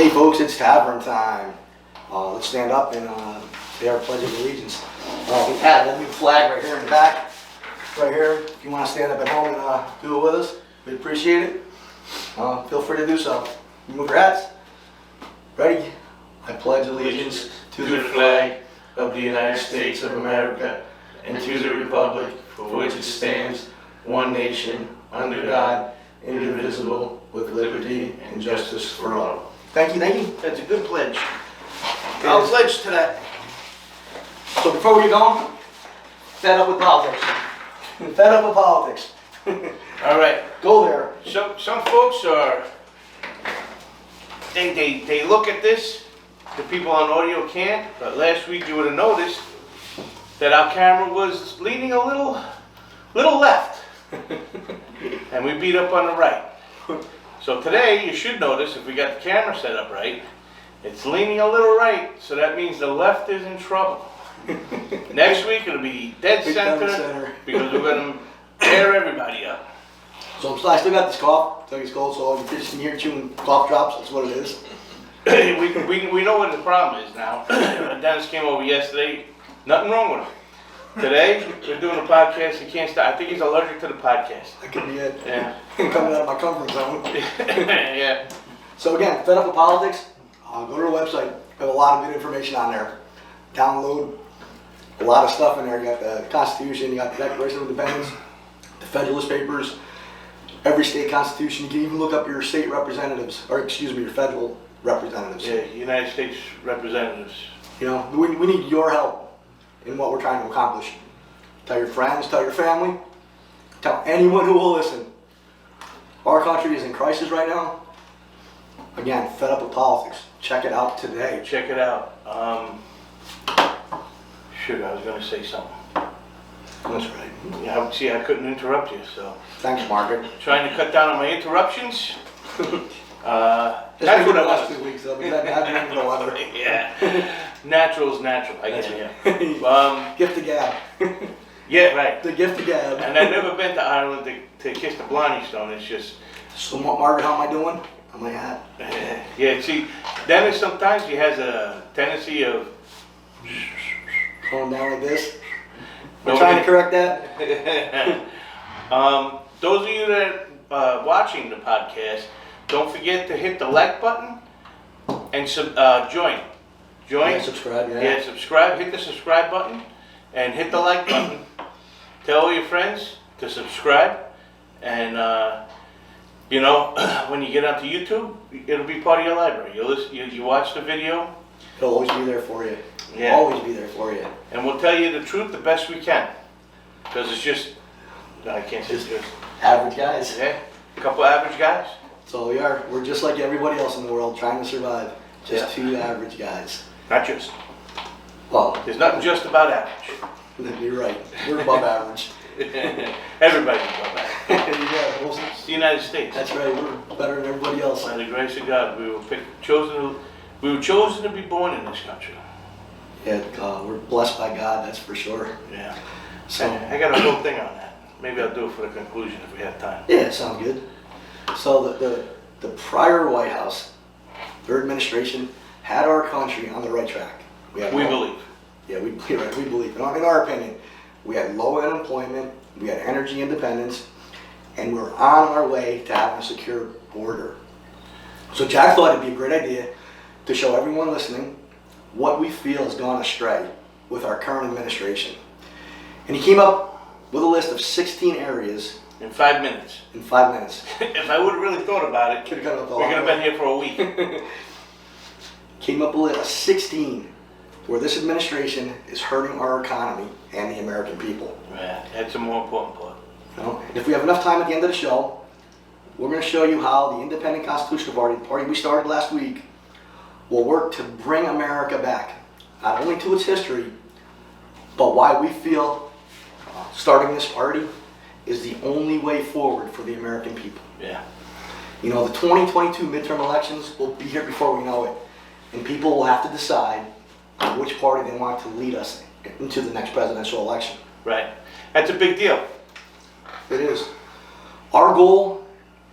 Hey folks, it's tavern time. Let's stand up and say our Pledge of Allegiance. We have a new flag right here in the back. Right here, if you want to stand up at home and do it with us, we'd appreciate it. Feel free to do so. Move your hats. Ready? I pledge allegiance to the flag of the United States of America and to the republic for which it stands, one nation, under God, indivisible, with liberty and justice for all. Thank you, thank you. That's a good pledge. I'll pledge to that. So before we get going, fed up with politics. Fed up with politics. All right. Go there. Some folks are, they look at this, the people on audio can't, but last week you would have noticed that our camera was leaning a little left. And we beat up on the right. So today you should notice, if we got the camera set up right, it's leaning a little right, so that means the left is in trouble. Next week it'll be dead center because we're going to tear everybody up. So I still got this cough. It's like it's cold, so you just can hear chewing cough drops. That's what it is. we know what the problem is now. Dennis came over yesterday. Nothing wrong with him. Today we're doing a podcast. He can't stop. I think he's allergic to the podcast. That could be it. Yeah. Coming out of my comfort zone. Yeah. So again, fed up with politics. Go to our website. We have a lot of good information on there. Download a lot of stuff in there. You got the Constitution. You got the Declaration of Independence, the Federalist Papers, every state constitution. You can even look up your state representatives, or excuse me, your federal representatives. Yeah, United States representatives. You know, we need your help in what we're trying to accomplish. Tell your friends, tell your family, tell anyone who will listen. Our country is in crisis right now. Again, fed up with politics. Check it out today. Check it out. Shoot, I was going to say something. That's right. Yeah, see, I couldn't interrupt you, so. Thanks, Margaret. Trying to cut down on my interruptions. That's That's what I last was. 2 weeks, though, because I've been in the weather. Yeah. Natural is natural. I get it. Gift of gab. Yeah, right. The gift of gab. And I've never been to Ireland to kiss the Blarney Stone. It's just. So, Margaret, how am I doing? On my hat. Yeah, see, Dennis sometimes he has a tendency of. Going down like this. We're trying to correct that. Those of you that are watching the podcast, don't forget to hit the like button and join. Join. Yeah, subscribe, yeah. Yeah, subscribe. Hit the subscribe button and hit the like button. Tell all your friends to subscribe. And, you know, when you get onto YouTube, it'll be part of your library. You watch the video. It'll always be there for you. Yeah. Always be there for you. And we'll tell you the truth the best we can. Because it's just, I can't say just. Average guys. Yeah, a couple average guys. That's all we are. We're just like everybody else in the world, trying to survive. Just Yeah. two average guys. Not just. Well, There's nothing just about average. you're right. We're above average. Everybody's above average. Yeah, well, It's the United States. that's right. We're better than everybody else. By the grace of God, we were chosen to be born in this country. Yeah, we're blessed by God, that's for sure. Yeah. So, I got a whole thing on that. Maybe I'll do it for the conclusion if we have time. yeah, sounds good. So the prior White House, their administration, had our country on the right track. We believe. Yeah, we believe. In our opinion, we had low unemployment, we had energy independence, and we're on our way to having a secure border. So Jack thought it'd be a great idea to show everyone listening what we feel has gone astray with our current administration. And he came up with a list of 16 areas In 5 minutes. in 5 minutes. If I would have really thought about it, Could've cut it off a we lot could have more. been here for a week. Came up with a list of 16 where this administration is hurting our economy and the American people. Yeah, that's a more important part. You know, and if we have enough time at the end of the show, we're going to show you how the Independent Constitutional Party, the party we started last week, will work to bring America back, not only to its history, but why we feel starting this party is the only way forward for the American people. Yeah. You know, the 2022 midterm elections will be here before we know it, and people will have to decide on which party they want to lead us into the next presidential election. Right. That's a big deal. It is. Our goal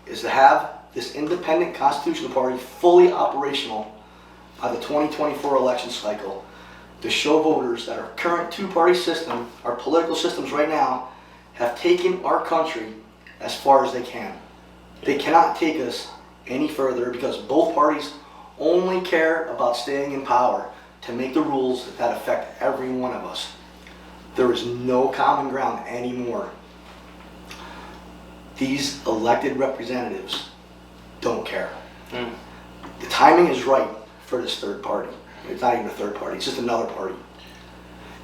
is to have this independent constitutional party fully operational by the 2024 election cycle to show voters that our current two-party system, our political systems right now, have taken our country as far as they can. They cannot take us any further because both parties only care about staying in power to make the rules that affect every one of us. There is no common ground anymore. These elected representatives don't care. The timing is right for this third party. It's not even a third party, it's just another party.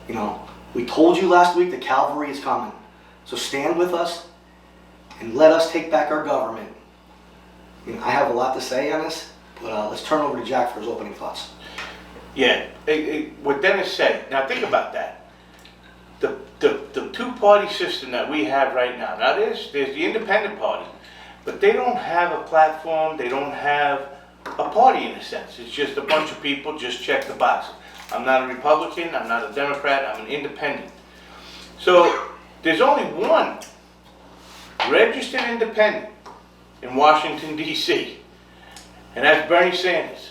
You know, we told you last week the cavalry is coming. So stand with us and let us take back our government. I mean, I have a lot to say on this, but let's turn over to Jack for his opening thoughts. Yeah, what Dennis said, now think about that. The two-party system that we have right now, there's the independent party, but they don't have a platform, they don't have a party in a sense. It's just a bunch of people just check the box. I'm not a Republican, I'm not a Democrat, I'm an independent. So there's only one registered independent in Washington, D.C., and that's Bernie Sanders.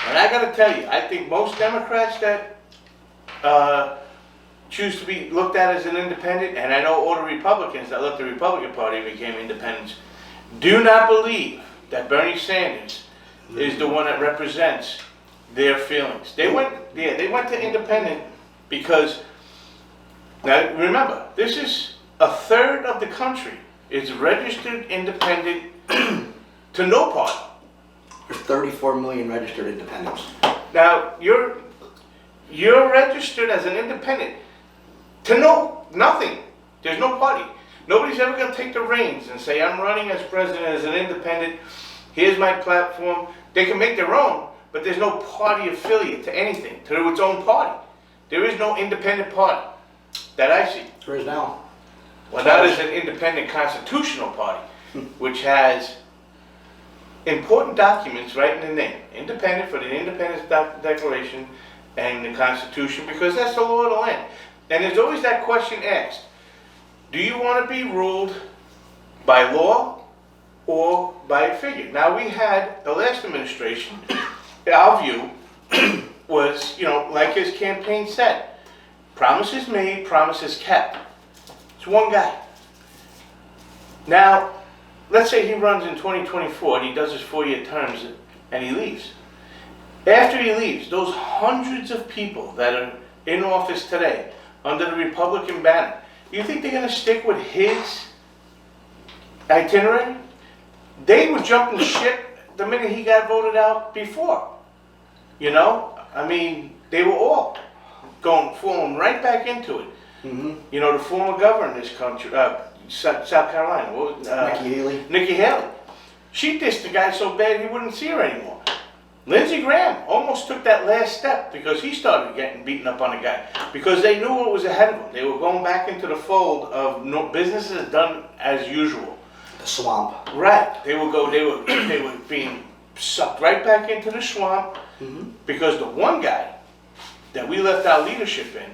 And I gotta tell you, I think most Democrats that choose to be looked at as an independent, and I know all the Republicans that left the Republican Party and became independents, do not believe that Bernie Sanders is the one that represents their feelings. They went to independent because, now remember, this is a third of the country is registered independent to no party. There's 34 million registered independents. Now, you're registered as an independent to nothing. There's no party. Nobody's ever going to take the reins and say, I'm running as president as an independent. Here's my platform. They can make their own, but there's no party affiliate to anything, to its own party. There is no independent party that I see. There is now. Well, that is an independent constitutional party, which has important documents right in the name. Independent for the Independence Declaration and the Constitution, because that's the law of the land. And there's always that question asked, do you want to be ruled by law or by a figure? Now, we had the last administration, our view was, like his campaign said, promises made, promises kept. It's one guy. Now, let's say he runs in 2024 and he does his 4-year terms and he leaves. After he leaves, those hundreds of people that are in office today under the Republican banner, you think they're going to stick with his itinerary? They were jumping ship the minute he got voted out before. I mean, they were all falling right back into it. Mm-hmm. The former governor in this country, South Carolina, Nikki Haley. She dissed the guy so bad he wouldn't see her anymore. Lindsey Graham almost took that last step because he started getting beaten up on the guy because they knew what was ahead of them. They were going back into the fold of businesses done as usual. The swamp. Right. They were being sucked right back into the swamp because the one guy that we left our leadership in,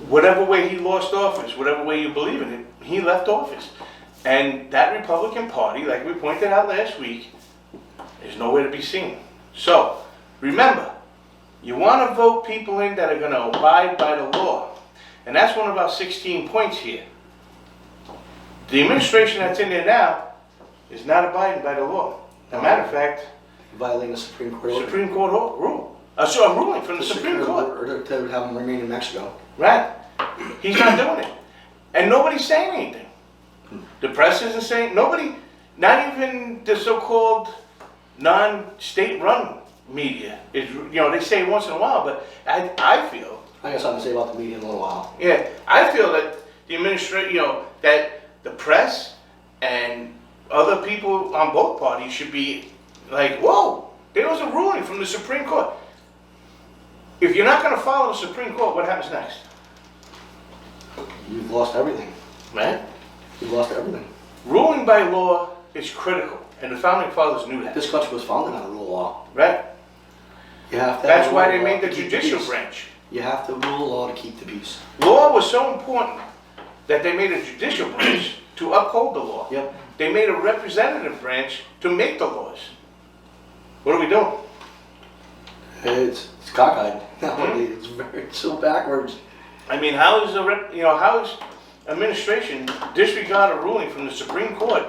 whatever way he lost office, whatever way you believe in it, he left office. And that Republican Party, like we pointed out last week, is nowhere to be seen. So, remember, you want to vote people in that are going to abide by the law. And that's one of our 16 points here. The administration that's in there now is not abiding by the law. As a matter of fact, violating the Supreme Court order. Supreme Court rule. A ruling from the Supreme Court. Or to have him remain in Mexico. Right. He's not doing it. And nobody's saying anything. The press isn't saying, nobody, not even the so-called non-state run media. They say it once in a while, but I feel. I got something to say about the media in a little while. Yeah, I feel that the administration, that the press and other people on both parties should be like, whoa, there was a ruling from the Supreme Court. If you're not going to follow the Supreme Court, what happens next? You've lost everything. Man. You've lost everything. Ruling by law is critical, and the Founding Fathers knew that. This country was founded on a rule of law. Right. You have to That's why they made the judicial branch. You have to rule law to keep the peace. Law was so important that they made a judicial branch to uphold the law. Yep. They made a representative branch to make the laws. What are we doing? It's cockeyed. It's so backwards. I mean, how is how is administration disregard a ruling from the Supreme Court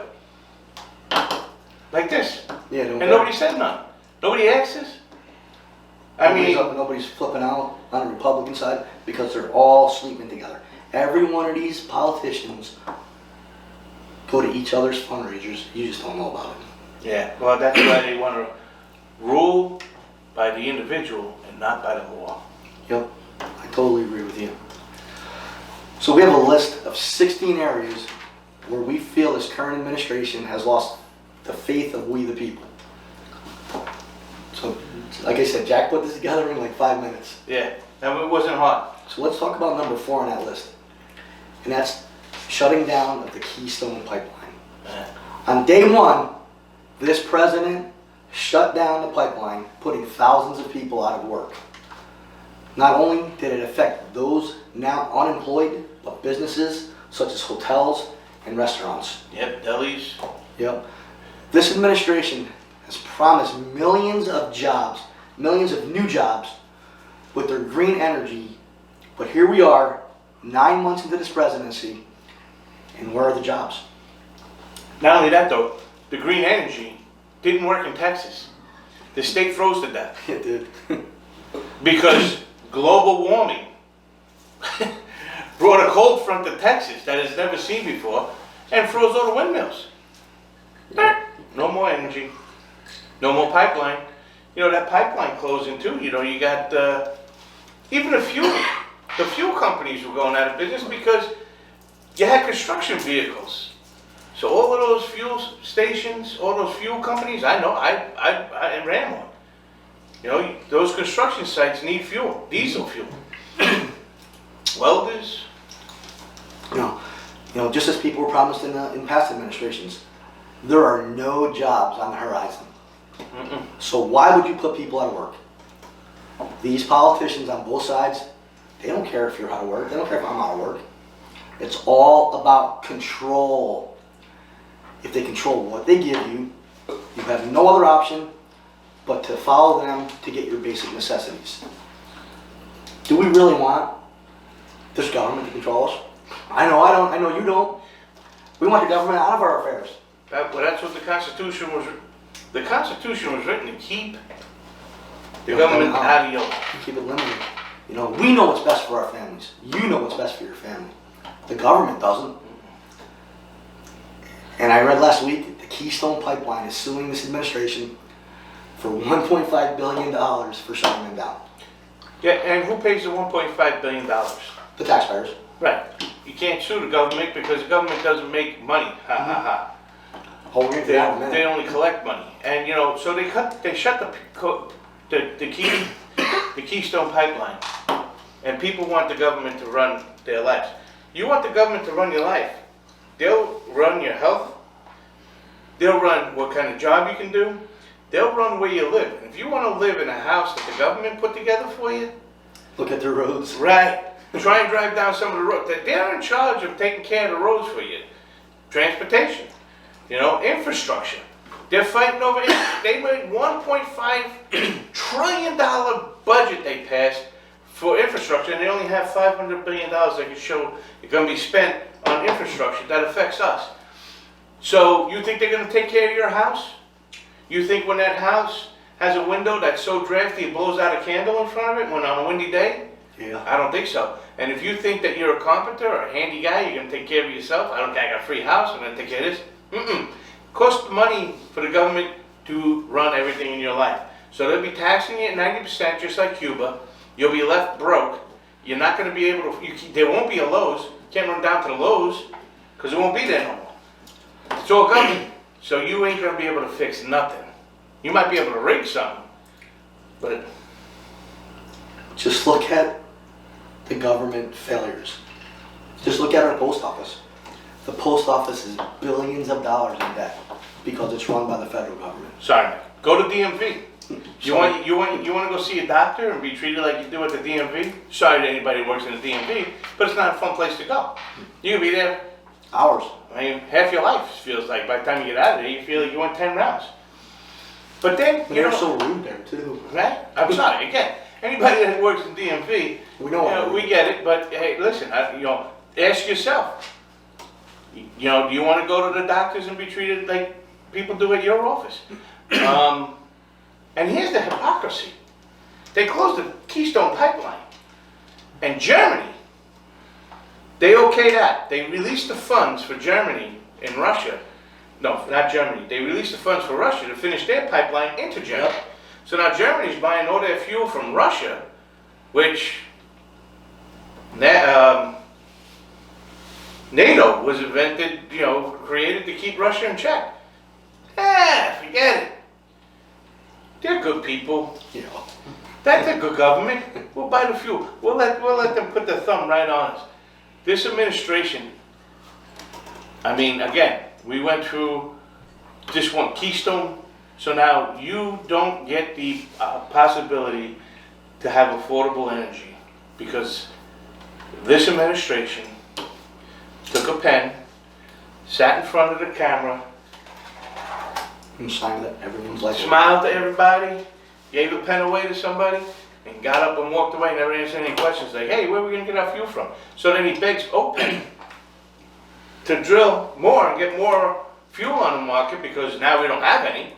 like this? Yeah, And nobody said nothing. Nobody asked us. I mean, nobody's flipping out on the Republican side because they're all sleeping together. Every one of these politicians go to each other's fundraisers. You just don't know about it. yeah, well, that's why they want to rule by the individual and not by the law. Yep, I totally agree with you. So we have a list of 16 areas where we feel this current administration has lost the faith of we the people. So, like I said, Jack put this together in like 5 minutes. Yeah, and it wasn't hard. So let's talk about number 4 on that list. And that's shutting down of the Keystone Pipeline. On day 1, this president shut down the pipeline, putting thousands of people out of work. Not only did it affect those now unemployed, but businesses such as hotels and restaurants. Yep, delis. Yep. This administration has promised millions of jobs, millions of new jobs with their green energy. But here we are, 9 months into this presidency, and where are the jobs? Not only that though, the green energy didn't work in Texas. The state froze to death It did. because global warming brought a cold front to Texas that it's never seen before and froze all the windmills. No more energy, no more pipeline. You know, that pipeline closing too, you know, you got even the fuel companies were going out of business because you had construction vehicles. So all of those fuel stations, all those fuel companies, I know, I ran one. You know, those construction sites need fuel, diesel fuel. Welders. You know, just as people were promised in past administrations, there are no jobs on the horizon. So why would you put people out of work? These politicians on both sides, they don't care if you're out of work. They don't care if I'm out of work. It's all about control. If they control what they give you, you have no other option but to follow them to get your basic necessities. Do we really want this government to control us? I know I don't. I know you don't. We want the government out of our affairs. That's what the Constitution was. The Constitution was written to keep the government out of your life. Keep it limited. You know, we know what's best for our families. You know what's best for your family. The government doesn't. And I read last week the Keystone Pipeline is suing this administration for $1.5 billion for shutting them down. Yeah, and who pays the $1.5 billion? The taxpayers. Right. You can't sue the government because the government doesn't make money. Ha ha ha. Oh, we're into that in a They minute. only collect money, and you know, so they shut the Keystone Pipeline, and people want the government to run their lives. You want the government to run your life? They'll run your health. They'll run what kind of job you can do. They'll run where you live. And if you want to live in a house that the government put together for you, Look at the roads. right? Try and drive down some of the roads. They're in charge of taking care of the roads for you. Transportation, you know, infrastructure. They're fighting over it. They made $1.5 trillion budget they passed for infrastructure, and they only have $500 billion they can show it's going to be spent on infrastructure that affects us. So you think they're going to take care of your house? You think when that house has a window that's so drafty it blows out a candle in front of it when on a windy day? Yeah. I don't think so. And if you think that you're a carpenter or a handy guy, you're going to take care of yourself. I don't think I got a free house, I'm going to take care of this. Costs money for the government to run everything in your life. So they'll be taxing you at 90%, just like Cuba. You'll be left broke. You're not going to be able to, there won't be a Lowe's. You can't run down to the Lowe's because it won't be there no more. It's all government. So you ain't going to be able to fix nothing. You might be able to rig something, but Just look at the government failures. Just look at our post office. The post office is billions of dollars in debt because it's run by the federal government. sorry, go to DMV. You want to go see a doctor and be treated like you do at the DMV? Sorry to anybody who works in the DMV, but it's not a fun place to go. You can be there Hours. I mean, half your life feels like by the time you get out of there, you feel like you went 10 rounds. But then, you They're know, so rude there too. right? I'm sorry, again, anybody that works in DMV, We know we get it, but hey, listen, you know, ask yourself, you know, do you want to go to the doctors and be treated like people do at your office? And here's the hypocrisy. They closed the Keystone Pipeline. And Germany, they okay that. They released the funds for Germany and Russia. No, not Germany. They released the funds for Russia to finish their pipeline into Germany. So now Germany's buying all their fuel from Russia, which NATO was invented, you know, created to keep Russia in check. Forget it. They're good people. Yeah. That's a good government. We'll buy the fuel. We'll let them put their thumb right on us. This administration, I mean, again, we went through this one, Keystone, so now you don't get the possibility to have affordable energy because this administration took a pen, sat in front of the camera, And signed it. Everyone's like, smiled to everybody, gave a pen away to somebody, and got up and walked away, never answered any questions like, hey, where are we going to get our fuel from? So then he begs OPEC to drill more and get more fuel on the market because now we don't have any.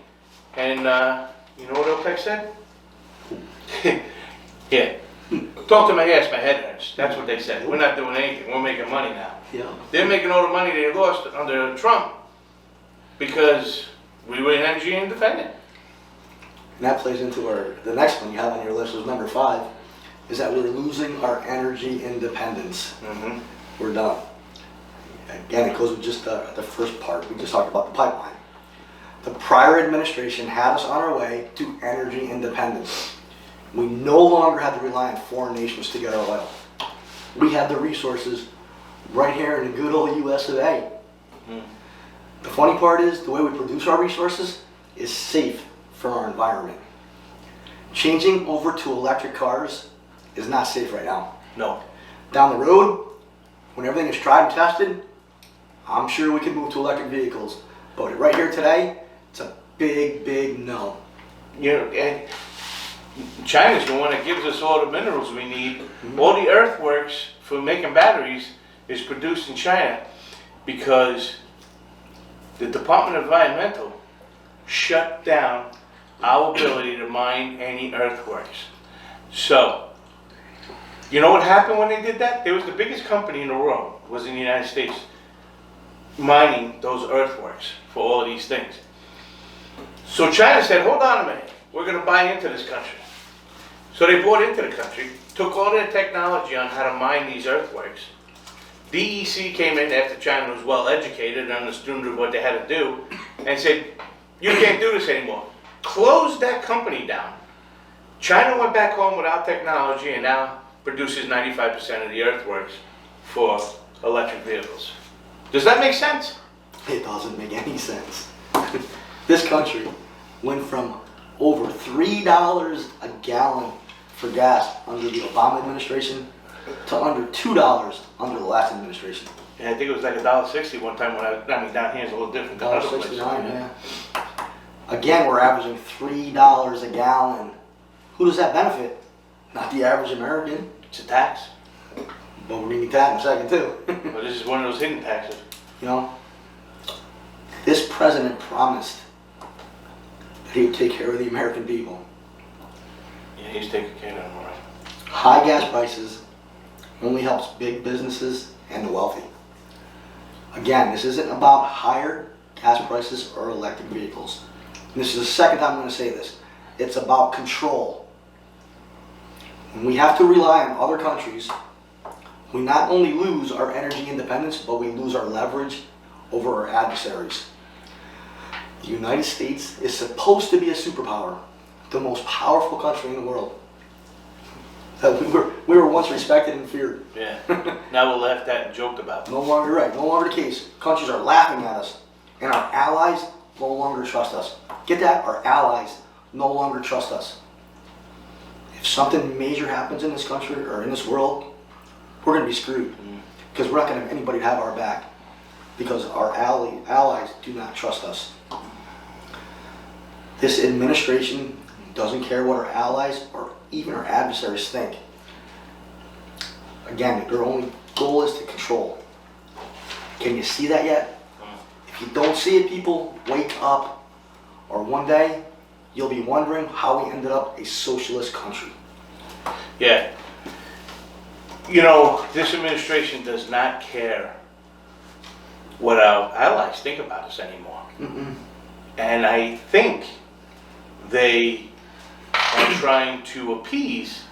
And you know what OPEC said? Yeah, talk to my ass, my head hurts. That's what they said. We're not doing anything. We're making money now. yeah. They're making all the money they lost under Trump because we were energy independent. And that plays into the next one you have on your list was number 5, is that we're losing our energy independence. Mm-hmm. We're done. Again, it goes with just the first part. We just talked about the pipeline. The prior administration had us on our way to energy independence. We no longer had to rely on foreign nations to get our oil. We have the resources right here in the good old US of A. Mm. The funny part is the way we produce our resources is safe for our environment. Changing over to electric cars is not safe right now. No. Down the road, when everything is tried and tested, I'm sure we can move to electric vehicles. But right here today, it's a big, big no. You know, and China's the one that gives us all the minerals we need. All the earthworks for making batteries is produced in China because the Department of Environmental shut down our ability to mine any earthworks. So, you know what happened when they did that? There was the biggest company in the world, was in the United States, mining those earthworks for all of these things. So China said, hold on a minute, we're going to buy into this country. So they bought into the country, took all their technology on how to mine these earthworks. DEC came in after China was well educated and understood what they had to do and said, you can't do this anymore. Closed that company down. China went back home with our technology and now produces 95% of the earthworks for electric vehicles. Does that make sense? It doesn't make any sense. This country went from over $3 a gallon for gas under the Obama administration to under $2 under the last administration. Yeah, I think it was like $1.60 one time when I mean down here it's a little different than other places. $1.69, yeah. Again, we're averaging $3 a gallon. Who does that benefit? Not the average American. It's a tax. But we're gonna get that in a second too. Well, this is one of those hidden taxes. You know, this president promised that he would take care of the American people. Yeah, he's taking care of them, all right. High gas prices only helps big businesses and the wealthy. Again, this isn't about higher gas prices or electric vehicles. And this is the second time I'm going to say this. It's about control. When we have to rely on other countries, we not only lose our energy independence, but we lose our leverage over our adversaries. The United States is supposed to be a superpower, the most powerful country in the world. We were once respected and feared. Yeah. Now we're laughed at and joked about. No longer right. No longer the case. Countries are laughing at us, and our allies no longer trust us. Get that? Our allies no longer trust us. If something major happens in this country or in this world, we're going to be screwed because we're not going to have anybody to have our back. because our allies do not trust us. This administration doesn't care what our allies or even our adversaries think. Again, their only goal is to control. Can you see that yet? If you don't see it, people, wake up. Or one day, you'll be wondering how we ended up a socialist country. Yeah. You know, this administration does not care what our allies think about us anymore. Mm-mm. And I think they are trying to appease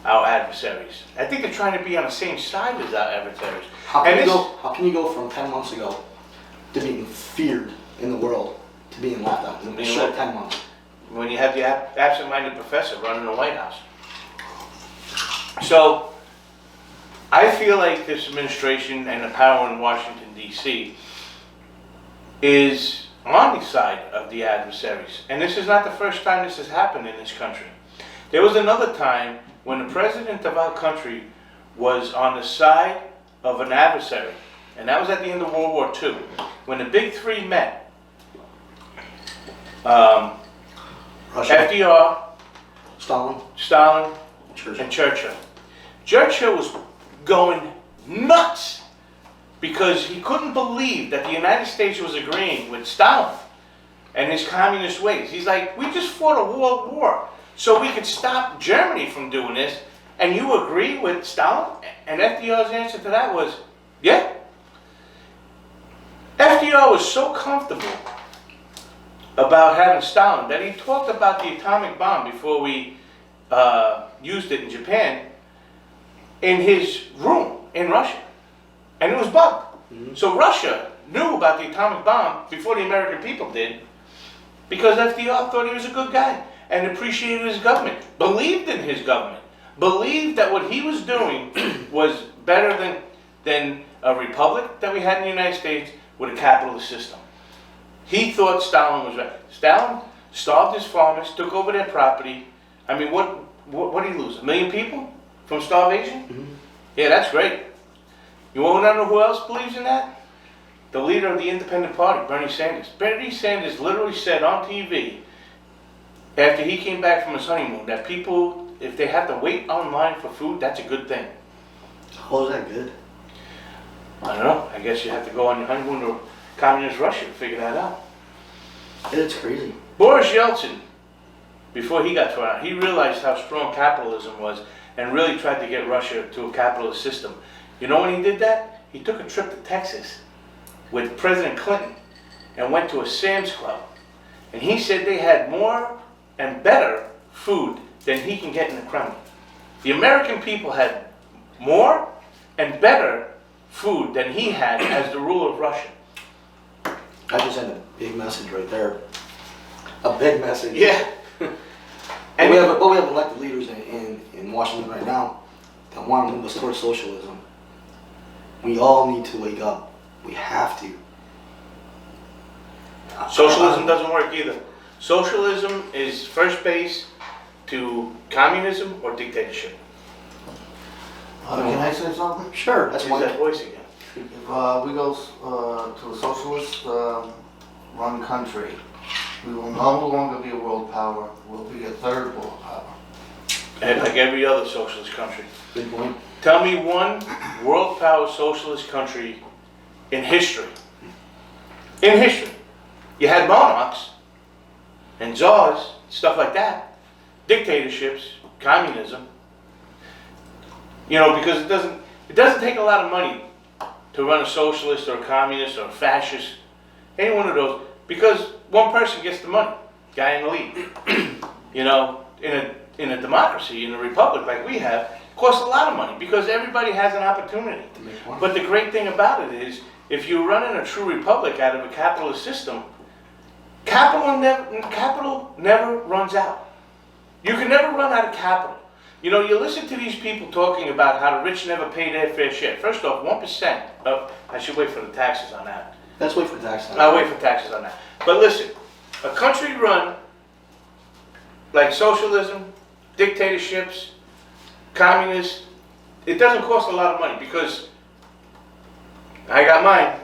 our adversaries. I think they're trying to be on the same side as our adversaries. How And can you go from 10 months ago to being feared in the world to being laughed at in a short 10 months? When you have the absent-minded professor running the White House. So, I feel like this administration and the power in Washington, D.C. is on the side of the adversaries. And this is not the first time this has happened in this country. There was another time when the president of our country was on the side of an adversary. And that was at the end of World War II. When the big three met. Russia, FDR, Stalin, Stalin, Churchill. and Churchill. Churchill was going nuts because he couldn't believe that the United States was agreeing with Stalin and his communist ways. He's like, we just fought a world war so we could stop Germany from doing this, and you agree with Stalin? And FDR's answer to that was, yeah. FDR was so comfortable about having Stalin that he talked about the atomic bomb before we used it in Japan in his room in Russia. And it was bugged. Mm-hmm. So Russia knew about the atomic bomb before the American people did because FDR thought he was a good guy and appreciated his government, believed in his government, believed that what he was doing was better than a republic that we had in the United States with a capitalist system. He thought Stalin was right. Stalin starved his farmers, took over their property. I mean, what did he lose? 1 million people from starvation? Mm-hmm. Yeah, that's great. You want to know who else believes in that? The leader of the Independent Party, Bernie Sanders. Bernie Sanders literally said on TV, after he came back from his honeymoon, that people, if they have to wait online for food, that's a good thing. How is that good? I don't know. I guess you have to go on your honeymoon to communist Russia to figure that out. It's crazy. Boris Yeltsin, before he got thrown out, he realized how strong capitalism was and really tried to get Russia to a capitalist system. You know when he did that? He took a trip to Texas with President Clinton and went to a Sam's Club. And he said they had more and better food than he can get in the Kremlin. The American people had more and better food than he had as the ruler of Russia. I just sent a big message right there. A big message. Yeah. But we have elected leaders in Washington right now that want to move us towards socialism. We all need to wake up. We have to. Socialism doesn't work either. Socialism is first base to communism or dictatorship. Can I say something? Sure, that's Use one. that voice again. If we go to a socialist run country, we will no longer be a world power, we'll be a third world power. And like every other socialist country. Good point. Tell me one world power socialist country in history. In history. You had monarchs and czars, stuff like that. Dictatorships, communism. You know, because it doesn't take a lot of money to run a socialist or a communist or a fascist, any one of those, because one person gets the money, guy in the lead. You know, in a democracy, in a republic like we have, it costs a lot of money because everybody has an opportunity. But the great thing about it is, if you run in a true republic out of a capitalist system, capital never runs out. You can never run out of capital. You know, you listen to these people talking about how the rich never pay their fair share. First off, 1% of, I should wait for the taxes on that. Let's wait for taxes. I'll wait for taxes on that. But listen, a country run like socialism, dictatorships, communists, it doesn't cost a lot of money because I got mine.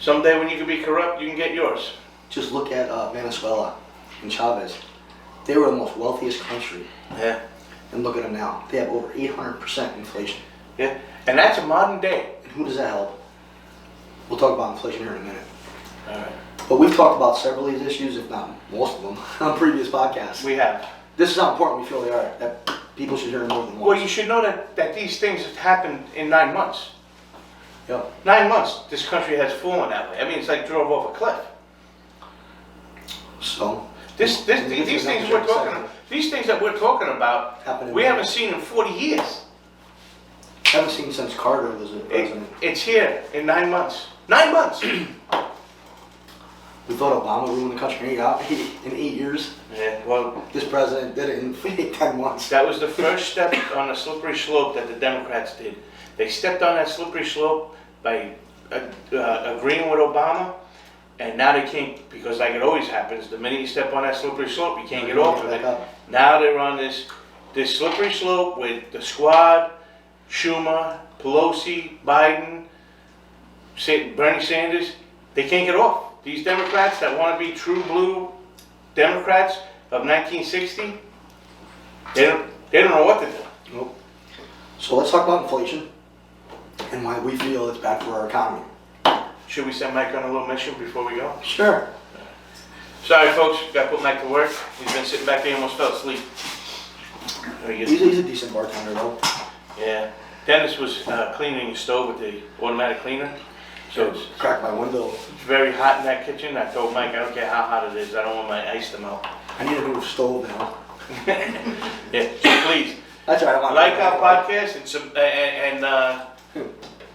Someday when you can be corrupt, you can get yours. Just look at Venezuela and Chavez. They were the most wealthiest country. Yeah. And look at them now. They have over 800% inflation. Yeah. And that's a modern day. And who does that help? We'll talk about inflation here in a minute. All right. But we've talked about several of these issues, if not most of them, on previous podcasts. We have. This is how important we feel they are, that people should hear more than once. Well, you should know that these things have happened in 9 months. Yep. 9 months, this country has fallen that way. I mean, it's like drove off a cliff. So, These things we're talking, these things that we're talking about, happening. we haven't seen in 40 years. Haven't seen since Carter was the president. It's here in 9 months. 9 months. We thought Obama ruined the country in 8 years. Yeah. Well, This president did it in 10 months. that was the first step on a slippery slope that the Democrats did. They stepped on that slippery slope by agreeing with Obama, and now they can't, because like it always happens, the minute you step on that slippery slope, you can't get off of it. Now they're on this slippery slope with the squad, Schumer, Pelosi, Biden, Bernie Sanders. They can't get off. These Democrats that want to be true blue Democrats of 1960, they don't know what to do. Nope. So let's talk about inflation and why we feel it's bad for our economy. Should we send Mike on a little mission before we go? Sure. Sorry, folks, got to put Mike to work. He's been sitting back there, almost fell asleep. He's a decent bartender though. Yeah. Dennis was cleaning his stove with the automatic cleaner. So it's Cracked my window. very hot in that kitchen. I told Mike, I don't care how hot it is, I don't want my ice to melt. I need a new stove now. Yeah, so please, That's all right. like our podcast and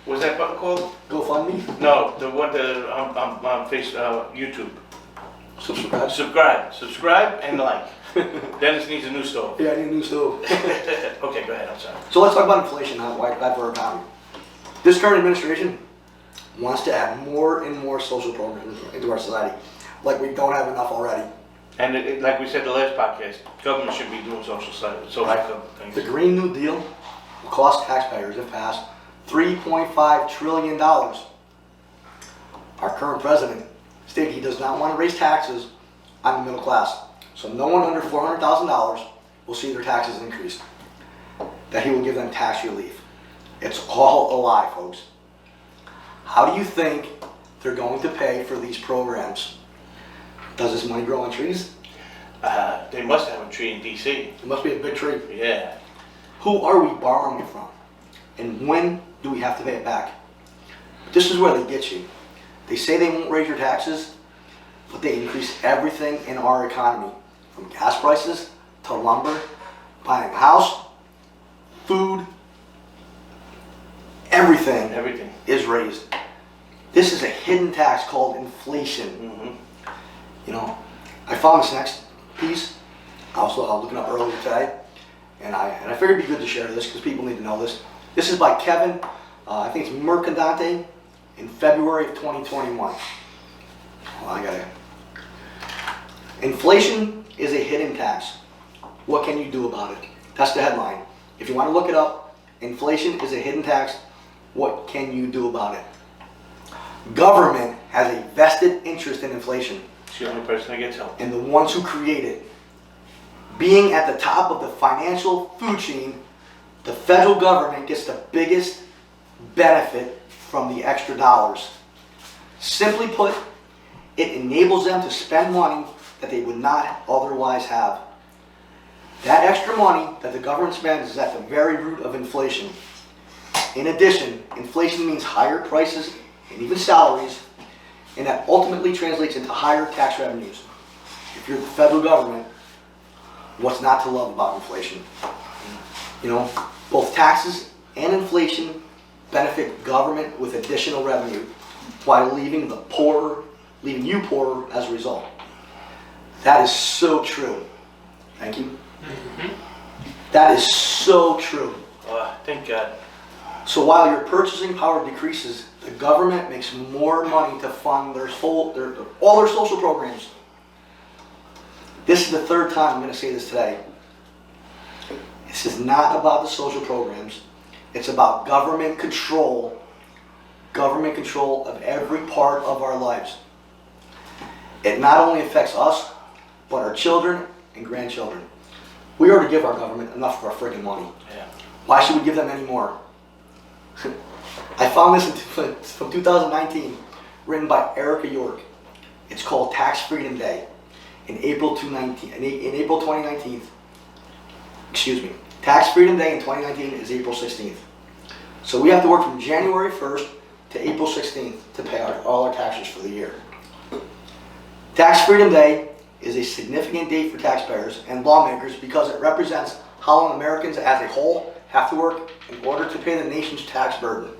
what's that button called? GoFundMe? No, the one that on Facebook, YouTube. Subscribe. Subscribe and like. Dennis needs a new stove. Yeah, I need a new stove. Okay, go ahead, I'm sorry. So let's talk about inflation now, why it's bad for our economy. This current administration wants to add more and more social programs into our society, like we don't have enough already. And like we said the last podcast, government should be doing social things. The Green New Deal will cost taxpayers, if passed, $3.5 trillion. Our current president stated he does not want to raise taxes on the middle class. So no one under $400,000 will see their taxes increased. That he will give them tax relief. It's all a lie, folks. How do you think they're going to pay for these programs? Does this money grow on trees? They must have a tree in DC. It must be a big tree. Yeah. Who are we borrowing it from? And when do we have to pay it back? This is where they get you. They say they won't raise your taxes, but they increase everything in our economy. From gas prices to lumber, buying a house, food, everything is raised. This is a hidden tax called inflation. Mm-hmm. You know, I found this next piece. I was looking up earlier today, and I figured it'd be good to share this because people need to know this. This is by Kevin, I think it's Mercadante, in February of 2021. Well, Inflation is a hidden tax. What can you do about it? That's the headline. If you want to look it up, inflation is a hidden tax. What can you do about it? Government has a vested interest in inflation. It's the only person that gets help. And the ones who create it. Being at the top of the financial food chain, the federal government gets the biggest benefit from the extra dollars. Simply put, it enables them to spend money that they would not otherwise have. That extra money that the government spends is at the very root of inflation. In addition, inflation means higher prices and even salaries, and that ultimately translates into higher tax revenues. If you're the federal government, what's not to love about inflation? You know, both taxes and inflation benefit government with additional revenue while leaving you poorer as a result. That is so true. Thank you. Mm-hmm. That is so true. Thank God. So while your purchasing power decreases, the government makes more money to fund all their social programs. This is the third time I'm going to say this today. This is not about the social programs. It's about government control, government control of every part of our lives. It not only affects us, but our children and grandchildren. We already give our government enough for our freaking money. Yeah. Why should we give them any more? I found this from 2019, written by Erica York. It's called Tax Freedom Day. In April 2019, excuse me, Tax Freedom Day in 2019 is April 16th. So we have to work from January 1st to April 16th to pay all our taxes for the year. Tax Freedom Day is a significant date for taxpayers and lawmakers because it represents how long Americans as a whole have to work in order to pay the nation's tax burden.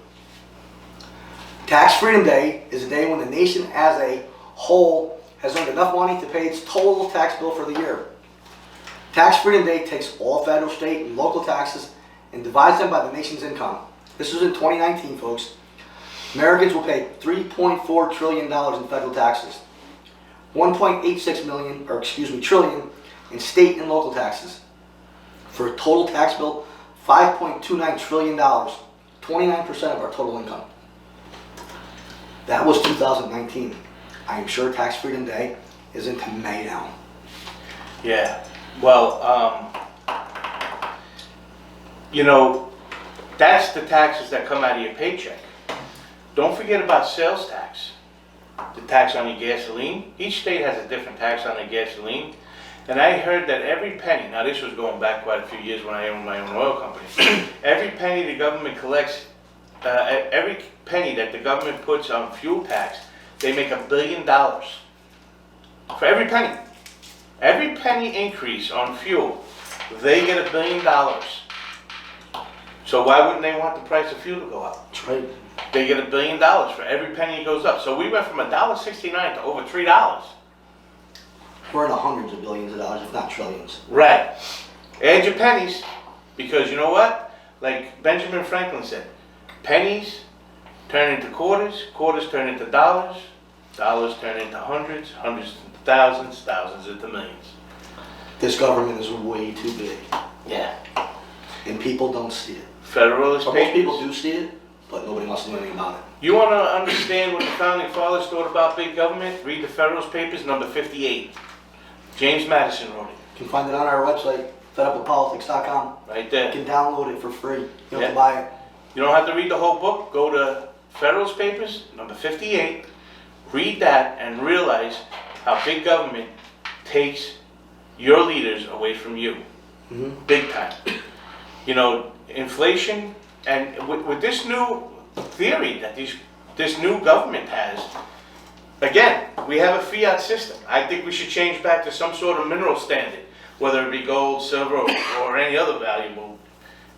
Tax Freedom Day is a day when the nation as a whole has earned enough money to pay its total tax bill for the year. Tax Freedom Day takes all federal, state, and local taxes and divides them by the nation's income. This was in 2019, folks. Americans will pay $3.4 trillion in federal taxes, 1.86 trillion in state and local taxes, for a total tax bill $5.29 trillion, 29% of our total income. That was 2019. I am sure Tax Freedom Day is into May now. Yeah. Well, that's the taxes that come out of your paycheck. Don't forget about sales tax. The tax on your gasoline. Each state has a different tax on their gasoline. And I heard that every penny, now this was going back quite a few years when I owned my own oil company, every penny the government collects, every penny that the government puts on fuel tax, they make $1 billion. For every penny. Every penny increase on fuel, they get $1 billion. So why wouldn't they want the price of fuel to go up? That's right. They get $1 billion for every penny it goes up. So we went from $1.69 to over $3. We're in the hundreds of billions of dollars, if not trillions. Right. Add your pennies, because you know what? Like Benjamin Franklin said, pennies turn into quarters, quarters turn into dollars, dollars turn into hundreds, hundreds into thousands, thousands into millions. This government is way too big, Yeah. and people don't see it. Federalist Or most Papers. people do see it, but nobody wants to know anything about it. You want to understand what the founding fathers thought about big government? Read the Federalist Papers, number 58. James Madison wrote it. You can find it on our website, fedupwithpolitics.com. Right You there. can download it for free. You don't have Yeah. to buy it. You don't have to read the whole book. Go to Federalist Papers, number 58. Read that and realize how big government takes your leaders away from you. Mm-hmm. Big time. Inflation, and with this new theory that this new government has, again, we have a fiat system. I think we should change back to some sort of mineral standard, whether it be gold, silver, or any other valuable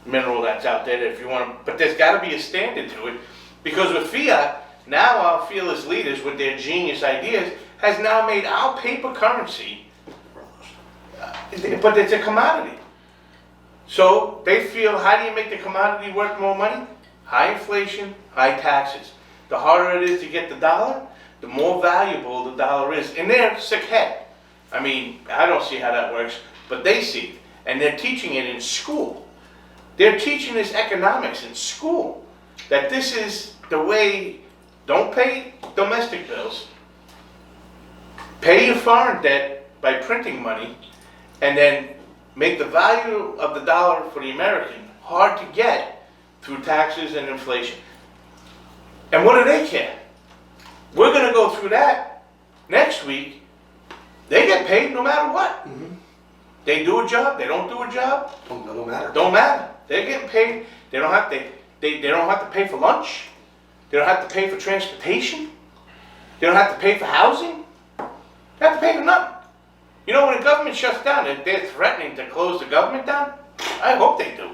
mineral that's out there if you want to, but there's got to be a standard to it, because with fiat, now our fearless leaders with their genius ideas has now made our paper currency, but it's a commodity. So they feel, how do you make the commodity worth more money? High inflation, high taxes. The harder it is to get the dollar, the more valuable the dollar is. In their sick head. I mean, I don't see how that works, but they see it. And they're teaching it in school. They're teaching this economics in school. That this is the way, don't pay domestic bills. Pay your foreign debt by printing money, and then make the value of the dollar for the American hard to get through taxes and inflation. And what do they care? We're going to go through that next week. They get paid no matter what. Mm-hmm. They do a job, they don't do a job, Don't matter. don't matter. They're getting paid. They don't have to. They don't have to pay for lunch. They don't have to pay for transportation. They don't have to pay for housing. They have to pay for nothing. When the government shuts down, they're threatening to close the government down. I hope they do.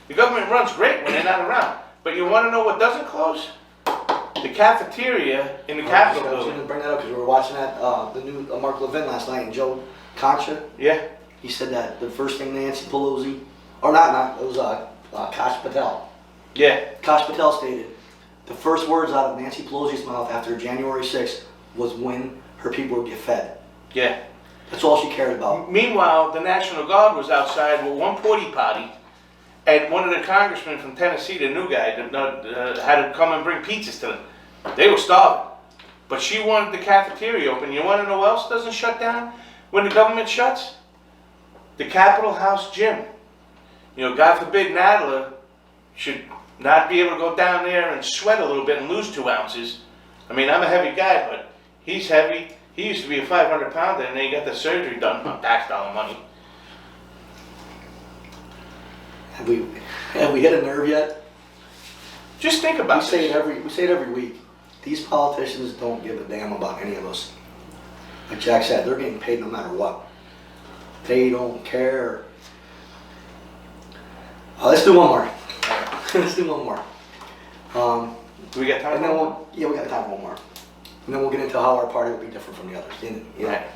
The government runs great when they're not around. But you want to know what doesn't close? The cafeteria in the Capitol I was going building. to bring that up because we were watching that the new Mark Levin last night, and Joe Concha. Yeah, He said that the first thing Nancy Pelosi, or not, it was Kash Patel. yeah, Kash Patel stated the first words out of Nancy Pelosi's mouth after January 6th was when her people would get fed. yeah. That's all she cared about. Meanwhile, the National Guard was outside with one porta potty, and one of the congressmen from Tennessee, the new guy, had to come and bring pizzas to them. They were starving. But she wanted the cafeteria open. You want to know what else doesn't shut down when the government shuts? The Capitol House gym. You know, God forbid Nadler should not be able to go down there and sweat a little bit and lose 2 ounces. I mean, I'm a heavy guy, but he's heavy. He used to be a 500 pounder, and then he got the surgery done on tax dollar money. Have we hit a nerve yet? Just think about We say this. it every week. These politicians don't give a damn about any of us. Like Jack said, they're getting paid no matter what. They don't care. Let's do one more. Let's do one more. Do we got time? And then we got time for one more. And then we'll get into how our party will be different from the others. You know? Right.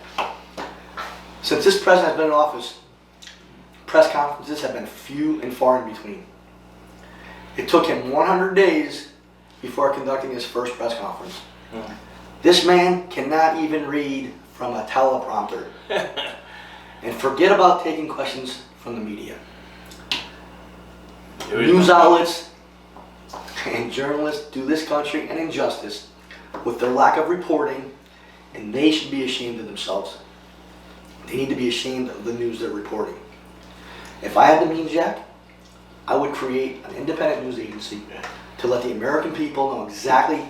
Since this president has been in office, press conferences have been few and far in between. It took him 100 days before conducting his first press conference. Hmm. This man cannot even read from a teleprompter. And forget about taking questions from the media. News outlets and journalists do this country an injustice with their lack of reporting, and they should be ashamed of themselves. They need to be ashamed of the news they're reporting. If I had the means, Jack, I would create an independent news agency to let the American people know exactly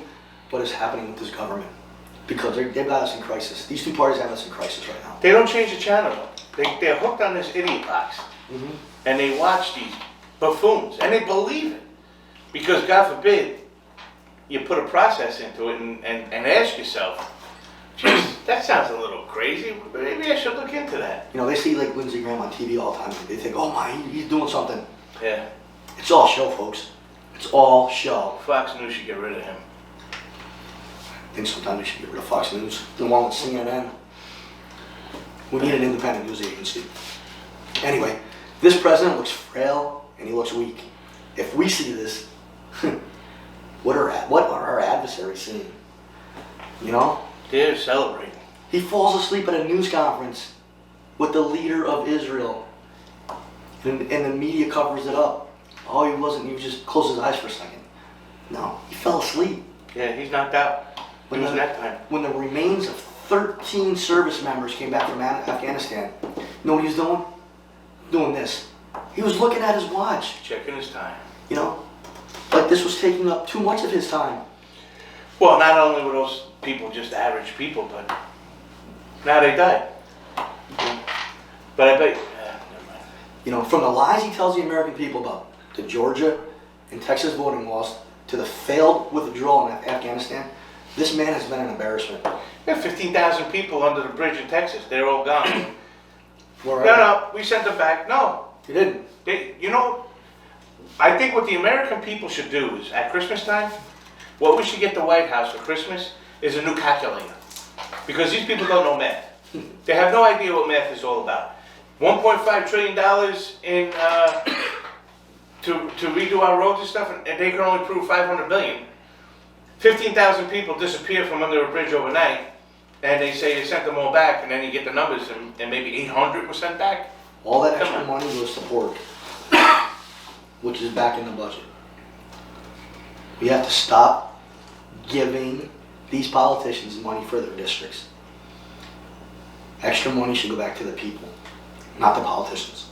what is happening with this government. Because they've got us in crisis. These two parties have us in crisis right now. They don't change the channel. They're hooked on this idiot box. Mm-hmm. And they watch these buffoons. And they believe it. Because God forbid, you put a process into it and ask yourself, geez, that sounds a little crazy. Maybe I should look into that. You know, they see like Lindsey Graham on TV all the time. They think, oh my, he's doing something. Yeah. It's all show, folks. It's all show. Fox News should get rid of him. I think sometimes we should get rid of Fox News. The one with CNN. We need an independent news agency. Anyway, this president looks frail and he looks weak. If we see this, what are our adversaries seeing? You know? They're celebrating. He falls asleep at a news conference with the leader of Israel. And the media covers it up. Oh, he wasn't. He just closed his eyes for a second. No, he fell asleep. Yeah, he's knocked out. It was nap time. When the remains of 13 service members came back from Afghanistan, you know what he was doing? Doing this. He was looking at his watch. Checking his time. You know? Like this was taking up too much of his time. Well, not only were those people just average people, but now they died. But I bet, never mind. You know, from the lies he tells the American people about the Georgia and Texas voting laws to the failed withdrawal in Afghanistan, this man has been an embarrassment. We have 15,000 people under the bridge in Texas. They're all gone. No, we sent them back. No. You didn't. You know, I think what the American people should do is, at Christmas time, what we should get the White House for Christmas is a new calculator. Because these people don't know math. They have no idea what math is all about. $1.5 trillion in to redo our roads and stuff, and they can only prove 500 billion. 15,000 people disappear from under a bridge overnight, and they say they sent them all back, and then you get the numbers, and maybe 800 were sent back. All that extra money goes to pork, which is back in the budget. We have to stop giving these politicians money for their districts. Extra money should go back to the people, not the politicians.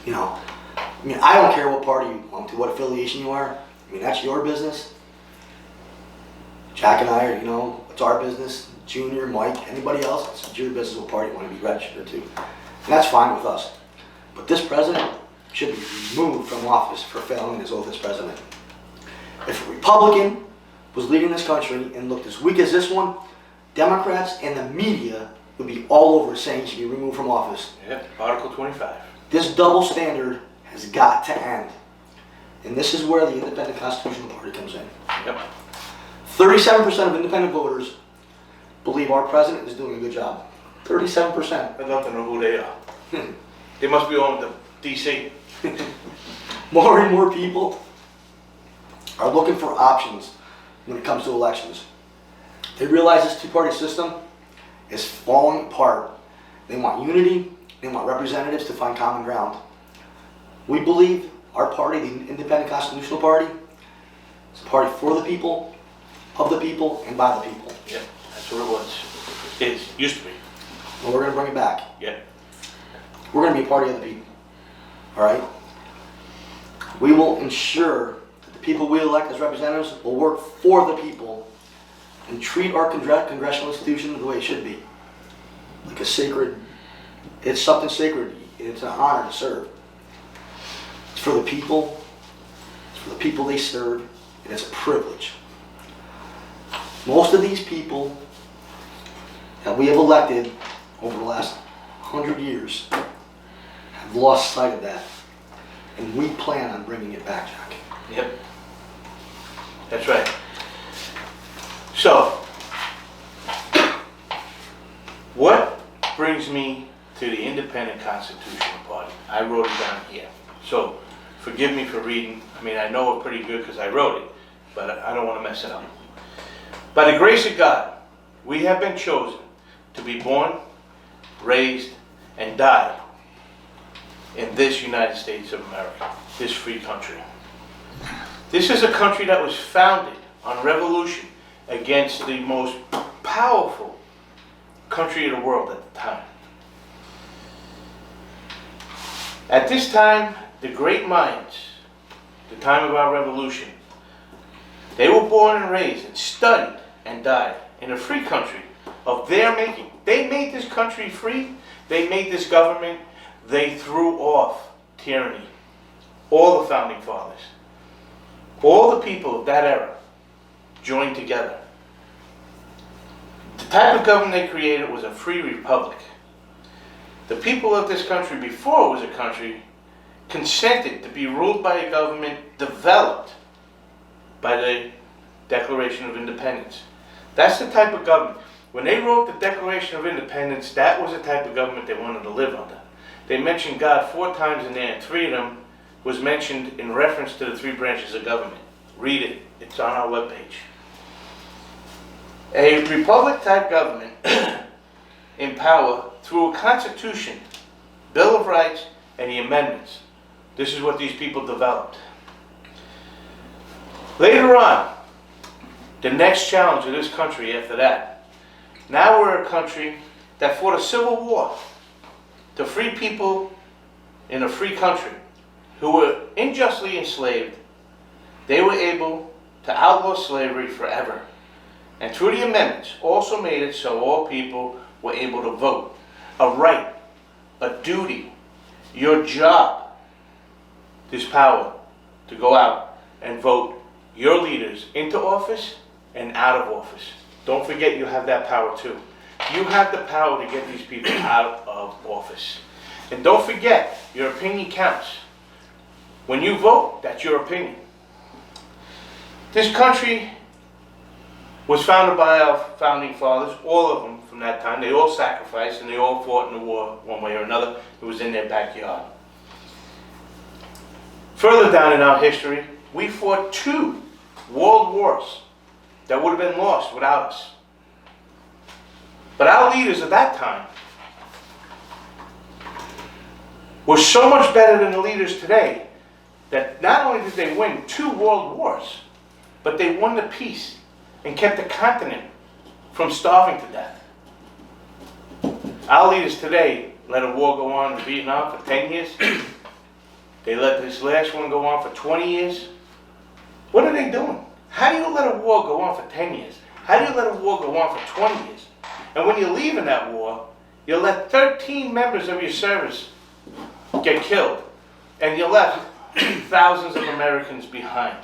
You know, I mean, I don't care what party you belong to, what affiliation you are. I mean, that's your business. Jack and I are, you know, it's our business. Junior, Mike, anybody else, it's your business what party you want to be registered to. And that's fine with us. But this president should be removed from office for failing his oath as president. If a Republican was leading this country and looked as weak as this one, Democrats and the media would be all over saying he should be removed from office. Yep, Article 25. This double standard has got to end. And this is where the Independent Constitutional Party comes in. Yep. 37% of independent voters believe our president is doing a good job. 37%. I'd love to know who they are. They must be on the DC. More and more people are looking for options when it comes to elections. They realize this two-party system is falling apart. They want unity. They want representatives to find common ground. We believe our party, the Independent Constitutional Party, is a party for the people, of the people and by the people. Yeah, that's what it was. Used to be. And we're gonna bring it back. Yeah. We're gonna be a party of the people. All right? We will ensure that the people we elect as representatives will work for the people and treat our congressional institution the way it should be. Like a sacred, it's something sacred. It's an honor to serve. It's for the people. It's for the people they serve. And it's a privilege. Most of these people that we have elected over the last 100 years have lost sight of that. And we plan on bringing it back, Jack. Yep. That's right. So, what brings me to the Independent Constitutional Party? I wrote it down here. So, forgive me for reading. I mean, I know it pretty good because I wrote it, but I don't want to mess it up. By the grace of God, we have been chosen to be born, raised, and die in this United States of America, this free country. This is a country that was founded on revolution against the most powerful country in the world at the time. At this time, the great minds, the time of our revolution, they were born and raised and studied and died in a free country of their making. They made this country free. They made this government. They threw off tyranny. All the founding fathers, all the people of that era joined together. The type of government they created was a free republic. The people of this country, before it was a country, consented to be ruled by a government developed by the Declaration of Independence. That's the type of government. When they wrote the Declaration of Independence, that was the type of government they wanted to live under. They mentioned God 4 times in there, and 3 of them was mentioned in reference to the 3 branches of government. Read it. It's on our webpage. A republic-type government in power through a constitution, Bill of Rights, and the amendments. This is what these people developed. Later on, the next challenge of this country after that, now we're a country that fought a civil war to free people in a free country who were unjustly enslaved. They were able to outlaw slavery forever. And through the amendments, also made it so all people were able to vote. A right, a duty, your job, this power to go out and vote your leaders into office and out of office. Don't forget you have that power too. You have the power to get these people out of office. And don't forget, your opinion counts. When you vote, that's your opinion. This country was founded by our founding fathers, all of them from that time. They all sacrificed and they all fought in the war one way or another. It was in their backyard. Further down in our history, we fought 2 world wars that would have been lost without us. But our leaders at that time were so much better than the leaders today that not only did they win 2 world wars, but they won the peace and kept the continent from starving to death. Our leaders today let a war go on in Vietnam for 10 years. They let this last one go on for 20 years. What are they doing? How do you let a war go on for 10 years? How do you let a war go on for 20 years? And when you leave in that war, you let 13 members of your service get killed. And you left thousands of Americans behind.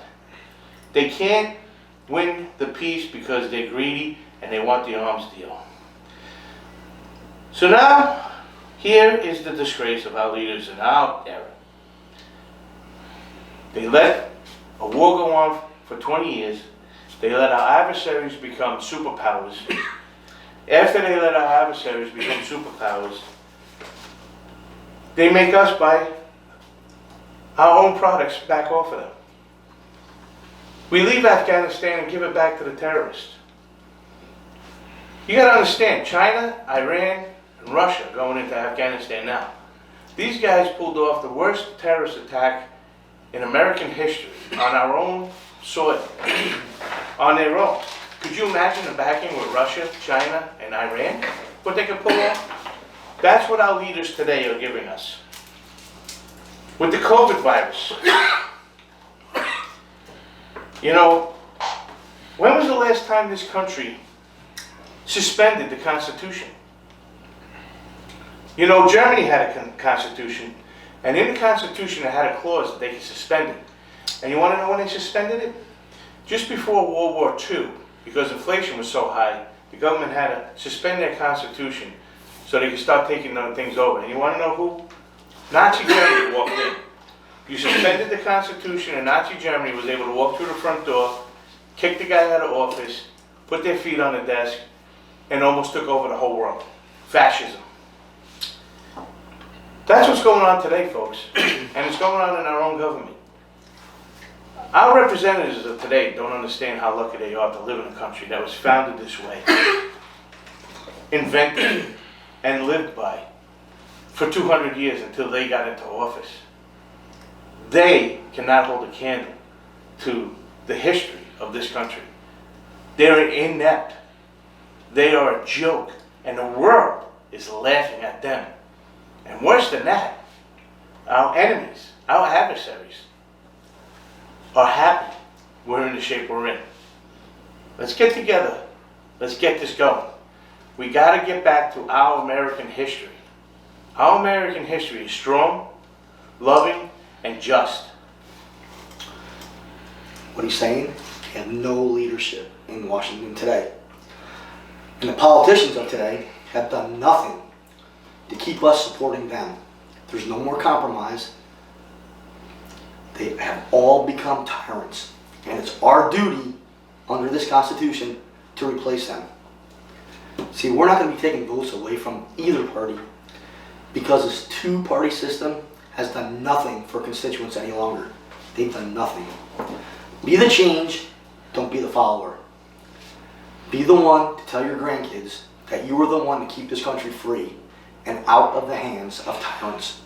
They can't win the peace because they're greedy and they want the arms deal. So now, here is the disgrace of our leaders in our era. They let a war go on for 20 years. They let our adversaries become superpowers. After they let our adversaries become superpowers, they make us buy our own products back off of them. We leave Afghanistan and give it back to the terrorists. You got to understand, China, Iran, and Russia going into Afghanistan now. These guys pulled off the worst terrorist attack in American history on our own soil, on their own. Could you imagine the backing with Russia, China, and Iran? What they could pull off? That's what our leaders today are giving us. With the COVID virus. You know, when was the last time this country suspended the Constitution? You know, Germany had a constitution, and in the Constitution it had a clause that they could suspend it. And you want to know when they suspended it? Just before World War II, because inflation was so high, the government had to suspend their Constitution so they could start taking things over. And you want to know who? Nazi Germany walked in. You suspended the Constitution, and Nazi Germany was able to walk through the front door, kick the guy out of office, put their feet on the desk, and almost took over the whole world. Fascism. That's what's going on today, folks. And it's going on in our own government. Our representatives of today don't understand how lucky they are to live in a country that was founded this way, invented, and lived by for 200 years until they got into office. They cannot hold a candle to the history of this country. They're inept. They are a joke, and the world is laughing at them. And worse than that, our enemies, our adversaries, are happy we're in the shape we're in. Let's get together. Let's get this going. We got to get back to our American history. Our American history is strong, loving, and just. What he's saying, we have no leadership in Washington today. And the politicians of today have done nothing to keep us supporting them. There's no more compromise. They have all become tyrants. And it's our duty under this Constitution to replace them. See, we're not going to be taking votes away from either party because this two-party system has done nothing for constituents any longer. They've done nothing. Be the change, don't be the follower. Be the one to tell your grandkids that you were the one to keep this country free and out of the hands of tyrants.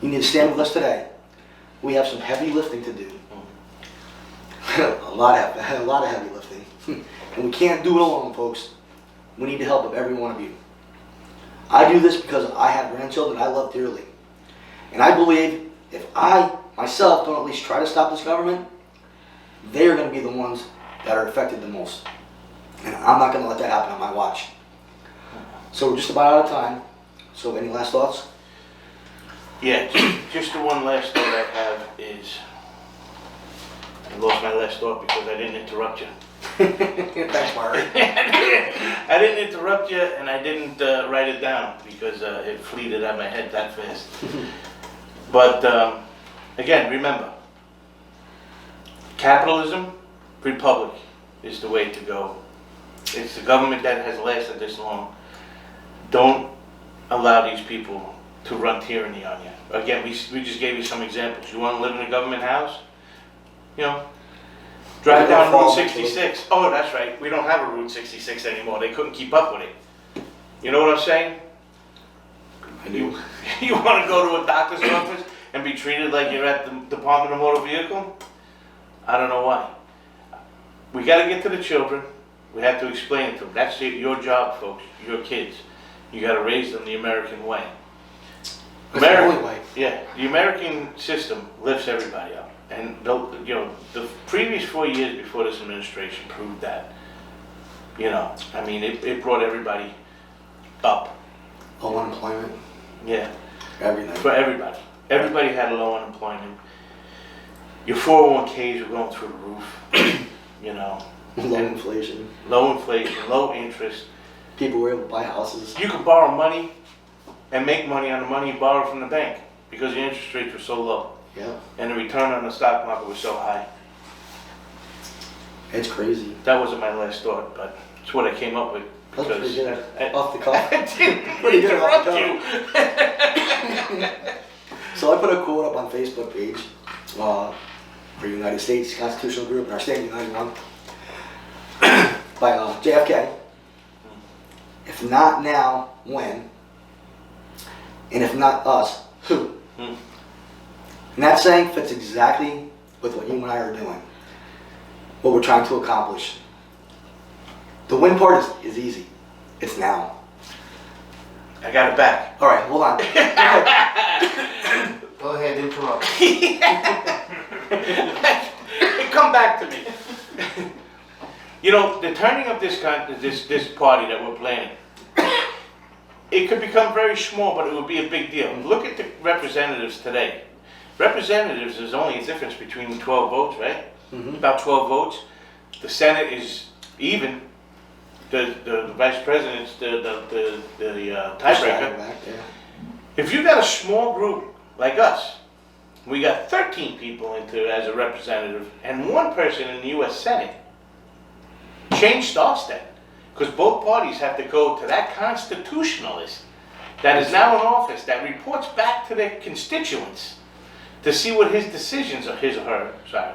You need to stand with us today. We have some heavy lifting to do. a lot of heavy lifting. And we can't do it alone, folks. We need the help of every one of you. I do this because I have grandchildren I love dearly. And I believe if I, myself, don't at least try to stop this government, they are going to be the ones that are affected the most. And I'm not going to let that happen on my watch. So we're just about out of time. So any last thoughts? Yeah, just the one last thought I have is, I lost my last thought because I didn't interrupt you. Thanks, Mark. I didn't interrupt you, and I didn't write it down because it fleeted out of my head that fast. But again, remember, capitalism, republic is the way to go. It's the government that has lasted this long. Don't allow these people to run tyranny on you. Again, we just gave you some examples. You want to live in a government house? You know, drive down Route 66. Oh, that's right. We don't have a Route 66 anymore. They couldn't keep up with it. You know what I'm saying? You want to go to a doctor's office and be treated like you're at the Department of Motor Vehicle? I don't know why. We got to get to the children. We have to explain it to them. That's your job, folks. Your kids. You got to raise them the American way. That's the only way. Yeah, the American system lifts everybody up. And the previous 4 years before this administration proved that. You know, I mean, it brought everybody up. Low unemployment. Yeah. Everything. For everybody. Everybody had low unemployment. Your 401ks were going through the roof. You know. Low inflation. Low inflation, low interest. People were able to buy houses. You could borrow money and make money on the money you borrowed from the bank because the interest rates were so low. Yeah. And the return on the stock market was so high. It's crazy. That wasn't my last thought, but it's what I came up with. That's pretty good. I Off the cuff. I didn't Pretty good off interrupt the you. So I put a quote up on Facebook page for United States Constitutional Group and our State of the United one by JFK. If not now, when? And if not us, who? And that saying fits exactly with what you and I are doing. What we're trying to accomplish. The win part is easy. It's now. I got it back. All right, hold on. Go ahead, interrupt. Come back to me. You know, the turning of this party that we're planning, it could become very small, but it would be a big deal. Look at the representatives today. Representatives, there's only a difference between 12 votes, right? Mhm. About 12 votes. The Senate is even. The vice president's the tiebreaker. Back, yeah. If you got a small group like us, we got 13 people as a representative and one person in the U.S. Senate. Change starts then, because both parties have to go to that constitutionalist that is now in office, that reports back to their constituents to see what his decisions are, his or her, sorry,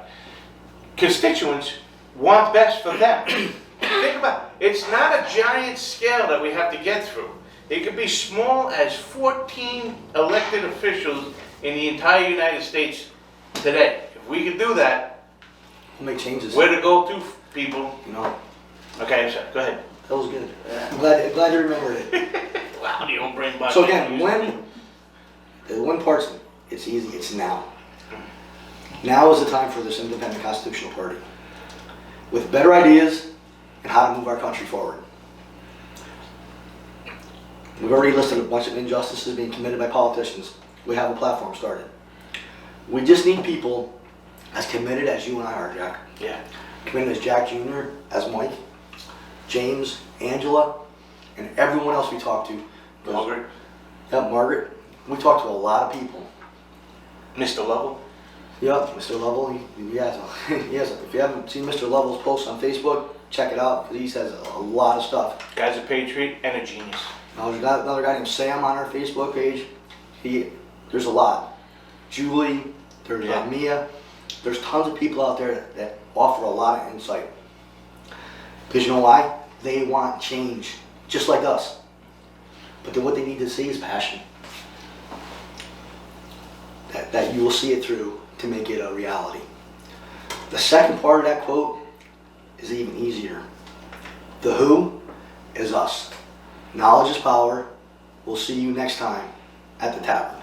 constituents want best for them. Think about it. It's not a giant scale that we have to get through. It could be small as 14 elected officials in the entire United States today. If we could do that, We'll make changes. where to go to, people? You know, Okay, I'm sorry. Go ahead. that was good. I'm glad you remembered it. Wow, the old brain bug. So again, the win part's, it's easy. It's now. Now is the time for this independent constitutional party with better ideas and how to move our country forward. We've already listed a bunch of injustices being committed by politicians. We have a platform started. We just need people as committed as you and I are, Jack. Yeah. Committed as Jack Jr., as Mike, James, Angela, and everyone else we talk to. Margaret. Yep, Margaret. We talk to a lot of people. Mr. Lovell. Yep, Mr. Lovell, he has, he has, if you haven't seen Mr. Lovell's posts on Facebook, check it out, because he says a lot of stuff. Guy's a patriot and a genius. Now, there's another guy named Sam on our Facebook page. There's a lot. Julie, there's Yeah. Mia. There's tons of people out there that offer a lot of insight. Because you know why? They want change, just like us. But then what they need to see is passion. That you will see it through to make it a reality. The second part of that quote is even easier. The who is us. Knowledge is power. We'll see you next time at the tavern.